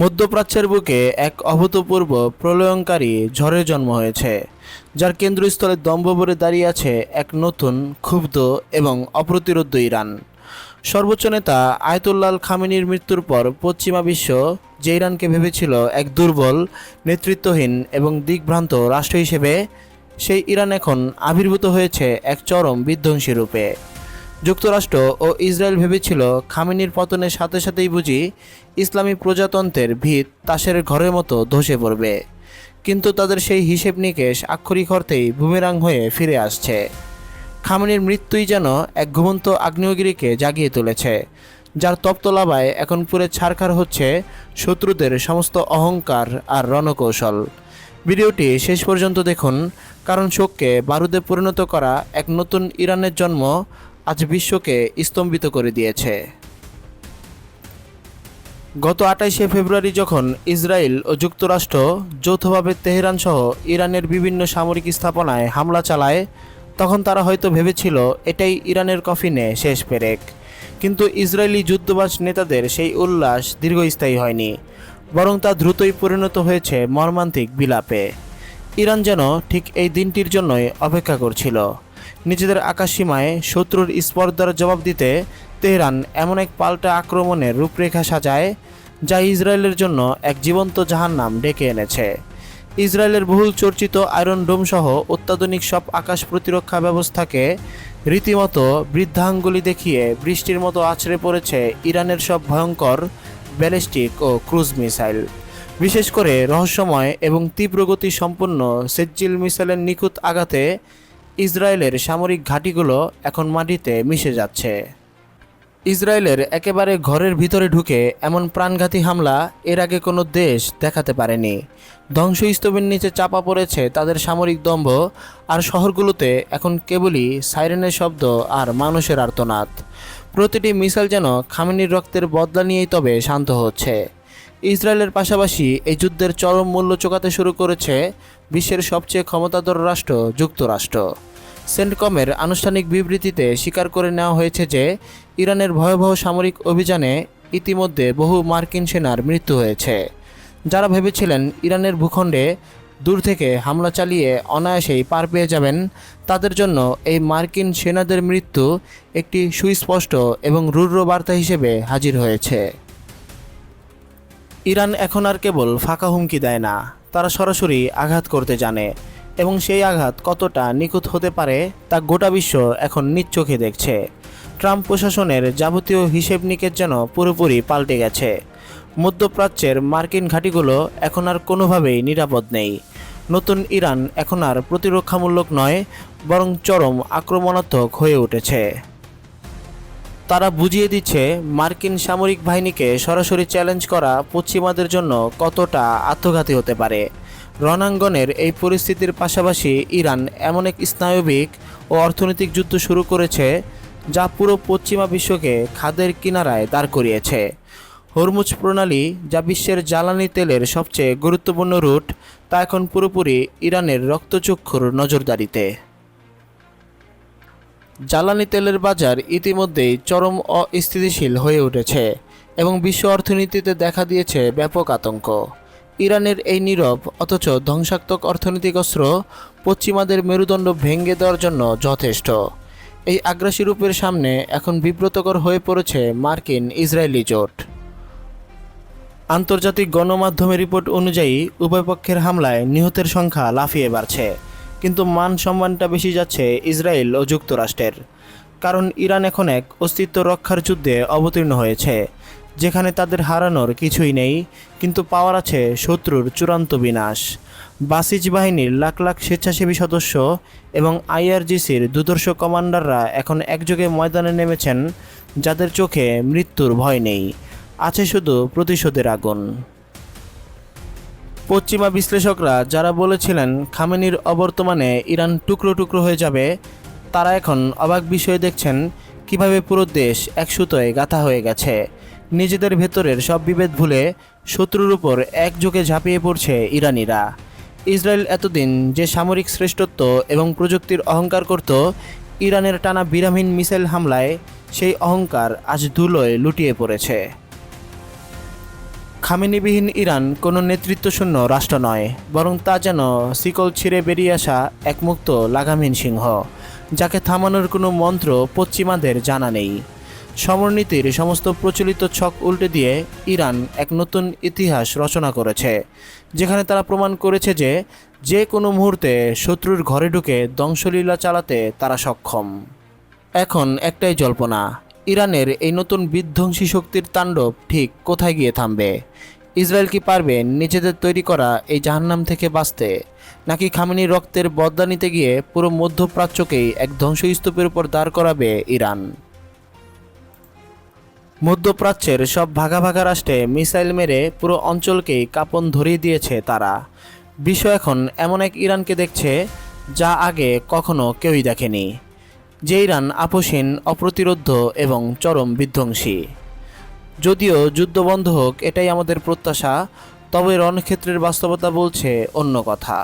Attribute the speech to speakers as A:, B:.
A: মধ্যপ্রাচ্যের বুকে এক অভূতপূর্ব প্রলয়ঙ্কারী ঝড়ের জন্ম হয়েছে, যার কেন্দ্রস্থলে দম্ভভরে দাঁড়িয়ে আছে এক নতুন, ক্ষুব্ধ এবং অপ্রতিরোধ্য ইরান। সর্বোচ্চ নেতা আয়াতুল্লাহ খামেনির মৃত্যুর পর পশ্চিমা বিশ্ব যে ইরানকে ভেবেছিল এক দুর্বল, নেতৃত্বহীন এবং দিকভ্রান্ত রাষ্ট্র হিসেবে, সেই ইরান এখন আবির্ভূত হয়েছে এক চরম বিধ্বংসী রূপে। যুক্তরাষ্ট্র ও ইসরায়েল ভেবেছিল খামেনির পতনের সাথে সাথেই বুঝি ইসলামী প্রজাতন্ত্রের ভিত তাসের ঘরের মতো ধসে পড়বে, কিন্তু তাদের সেই হিসেব নিকেশ আক্ষরিক অর্থেই বুমেরাং হয়ে ফিরে আসছে। খামেনির মৃত্যুই যেন এক ঘুমন্ত আগ্নেয়গিরিকে জাগিয়ে তুলেছে, যার তপ্ত লাভায় এখন পুরে ছারখার হচ্ছে শত্রুদের সমস্ত অহংকার আর রণকৌশল। ভিডিওটি শেষ পর্যন্ত দেখুন, কারণ শোককে বারুদে পরিণত করা এক নতুন ইরানের জন্ম আজ বিশ্বকে স্তম্ভিত করে দিয়েছে। গত 28শে ফেব্রুয়ারি যখন ইসরায়েল ও যুক্তরাষ্ট্র যৌথভাবে তেহরান সহ ইরানের বিভিন্ন সামরিক স্থাপনায় হামলা চালায়, তখন তারা হয়তো ভেবেছিল এটাই ইরানের কফিনে শেষ পেরেক। কিন্তু ইসরায়েলি যুদ্ধবাজ নেতাদের সেই উল্লাস দীর্ঘস্থায়ী হয়নি, বরং তা দ্রুতই পরিণত হয়েছে মর্মান্তিক বিলাপে। ইরান যেন ঠিক এই দিনটির জন্যই অপেক্ষা করছিল। নিজেদের আকাশসীমায় শত্রুর স্পর্ধার জবাব দিতে তেহরান এমন এক পাল্টা আক্রমণের রূপরেখা সাজায়, যা ইসরায়েলের জন্য এক জীবন্ত জাহান্নাম ডেকে এনেছে। ইসরায়েলের বহুল চর্চিত আয়রন ডোম সহ অত্যাধুনিক সব আকাশ প্রতিরক্ষা ব্যবস্থাকে রীতিমতো বৃদ্ধাঙ্গুলি দেখিয়ে বৃষ্টির মতো আছড়ে পড়েছে ইরানের সব ভয়ঙ্কর ব্যালিস্টিক ও ক্রুজ মিসাইল। বিশেষ করে রহস্যময় এবং তীব্রগতি সম্পন্ন সেজ্জিল মিসাইলের নিখুঁত আঘাতে ইসরায়েলের সামরিক ঘাঁটিগুলো এখন মাটিতে মিশে যাচ্ছে। ইসরায়েলের একেবারে ঘরের ভিতরে ঢুকে এমন প্রাণঘাতী হামলা এর আগে কোনো দেশ দেখাতে পারেনি। ধ্বংসস্তূপের নিচে চাপা পড়েছে তাদের সামরিক দম্ভ, আর শহরগুলোতে এখন কেবলই সাইরেনের শব্দ আর মানুষের আর্তনাদ। প্রতিটি মিসাইল যেন খামেনির রক্তের বদলা নিয়েই তবে শান্ত হচ্ছে। ইসরায়েলের পাশাপাশি এই যুদ্ধের চরম মূল্য চোকাতে শুরু করেছে বিশ্বের সবচেয়ে ক্ষমতাধর রাষ্ট্র যুক্তরাষ্ট্র। সেন্টকমের আনুষ্ঠানিক বিবৃতিতে স্বীকার করে নেওয়া হয়েছে যে ইরানের ভয়াবহ সামরিক অভিযানে ইতিমধ্যে বহু মার্কিন সেনার মৃত্যু হয়েছে। যারা ভেবেছিলেন ইরানের ভূখণ্ডে দূর থেকে হামলা চালিয়ে অনায়াসেই পার পেয়ে যাবেন, তাদের জন্য এই মার্কিন সেনাদের মৃত্যু একটি সুস্পষ্ট এবং রূঢ় বার্তা হিসেবে হাজির হয়েছে। ইরান এখন আর কেবল ফাঁকা হুমকি দেয় না, তারা সরাসরি আঘাত করতে জানে, এবং সেই আঘাত কতটা নিখুঁত হতে পারে তা গোটা বিশ্ব এখন নিজ চোখে দেখছে। ট্রাম্প প্রশাসনের যাবতীয় হিসেব নিকেশ যেন পুরোপুরি পাল্টে গেছে। মধ্যপ্রাচ্যের মার্কিন ঘাঁটিগুলো এখন আর কোনোভাবেই নিরাপদ নেই। নতুন ইরান এখন আর প্রতিরক্ষামূলক নয়, বরং চরম আক্রমণাত্মক হয়ে উঠেছে। তারা বুঝিয়ে দিচ্ছে মার্কিন সামরিক বাহিনীকে সরাসরি চ্যালেঞ্জ করা পশ্চিমাদের জন্য কতটা আত্মঘাতী হতে পারে। রণাঙ্গনের এই পরিস্থিতির পাশাপাশি ইরান এমন এক স্নায়বিক ও অর্থনৈতিক যুদ্ধ শুরু করেছে, যা পুরো পশ্চিমা বিশ্বকে খাদের কিনারায় দাঁড় করিয়েছে। হরমুজ প্রণালী, যা বিশ্বের জ্বালানি তেলের সবচেয়ে গুরুত্বপূর্ণ রুট, তা এখন পুরোপুরি ইরানের রক্তচক্ষুর নজরদারিতে। জ্বালানি তেলের বাজার ইতিমধ্যেই চরম অস্থিতিশীল হয়ে উঠেছে এবং বিশ্ব অর্থনীতিতে দেখা দিয়েছে ব্যাপক আতঙ্ক। ইরানের এই নীরব অথচ ধ্বংসাত্মক অর্থনৈতিক অস্ত্র পশ্চিমাদের মেরুদণ্ড ভেঙে দেওয়ার জন্য যথেষ্ট। এই আগ্রাসী রূপের সামনে এখন বিব্রতকর হয়ে পড়েছে মার্কিন ইসরায়েলি জোট। আন্তর্জাতিক গণমাধ্যমের রিপোর্ট অনুযায়ী উভয় পক্ষের হামলায় নিহতের সংখ্যা লাফিয়ে বাড়ছে, কিন্তু মান সম্মানটা বেশি যাচ্ছে ইসরায়েল ও যুক্তরাষ্ট্রের। কারণ ইরান এখন এক অস্তিত্ব রক্ষার যুদ্ধে অবতীর্ণ হয়েছে, যেখানে তাদের হারানোর কিছুই নেই, কিন্তু পাওয়ার আছে শত্রুর চূড়ান্ত বিনাশ। বাসিজ বাহিনীর লাখ লাখ স্বেচ্ছাসেবী সদস্য এবং আইআরজিসির দুর্ধর্ষ কমান্ডাররা এখন একযোগে ময়দানে নেমেছেন, যাদের চোখে মৃত্যুর ভয় নেই, আছে শুধু প্রতিশোধের আগুন। পশ্চিমা বিশ্লেষকরা যারা বলেছিলেন খামেনির অবর্তমানে ইরান টুকরো টুকরো হয়ে যাবে, তারা এখন অবাক বিষয়ে দেখছেন কিভাবে পুরো দেশ এক সুতোয় গাঁথা হয়ে গেছে। নিজেদের ভেতরের সব বিভেদ ভুলে শত্রুর উপর একযোগে ঝাঁপিয়ে পড়ছে ইরানিরা। ইসরায়েল এতদিন যে সামরিক শ্রেষ্ঠত্ব এবং প্রযুক্তির অহংকার করত, ইরানের টানা বিরামহীন মিসাইল হামলায় সেই অহংকার আজ ধুলোয় লুটিয়ে পড়েছে। খামেনিবিহীন ইরান কোনো নেতৃত্বশূন্য রাষ্ট্র নয়, বরং তা যেন শিকল ছিঁড়ে বেরিয়ে আসা এক মুক্ত লাগামহীন সিংহ, যাকে থামানোর কোনো মন্ত্র পশ্চিমাদের জানা নেই। সমরনীতির সমস্ত প্রচলিত ছক উল্টে দিয়ে ইরান এক নতুন ইতিহাস রচনা করেছে, যেখানে তারা প্রমাণ করেছে যে যে কোনো মুহূর্তে শত্রুর ঘরে ঢুকে ধ্বংসলীলা চালাতে তারা সক্ষম। এখন একটাই জল্পনা, ইরানের এই নতুন বিধ্বংসী শক্তির তাণ্ডব ঠিক কোথায় গিয়ে থামবে? ইসরায়েল কি পারবে নিজেদের তৈরি করা এই জাহান্নাম থেকে বাঁচতে, নাকি খামেনির রক্তের বদলা নিতে গিয়ে পুরো মধ্যপ্রাচ্যকেই এক ধ্বংসস্তূপের উপর দাঁড় করাবে ইরান? মধ্যপ্রাচ্যের সব ভাগা ভাগা রাষ্ট্রে মিসাইল মেরে পুরো অঞ্চলকেই কাঁপন ধরিয়ে দিয়েছে তারা। বিশ্ব এখন এমন এক ইরানকে দেখছে যা আগে কখনো কেউই দেখেনি, যে ইরান আপোষহীন, অপ্রতিরোধ্য এবং চরম বিধ্বংসী। যদিও যুদ্ধ বন্ধ হোক, এটাই আমাদের প্রত্যাশা, তবে রণক্ষেত্রের বাস্তবতা বলছে অন্য কথা।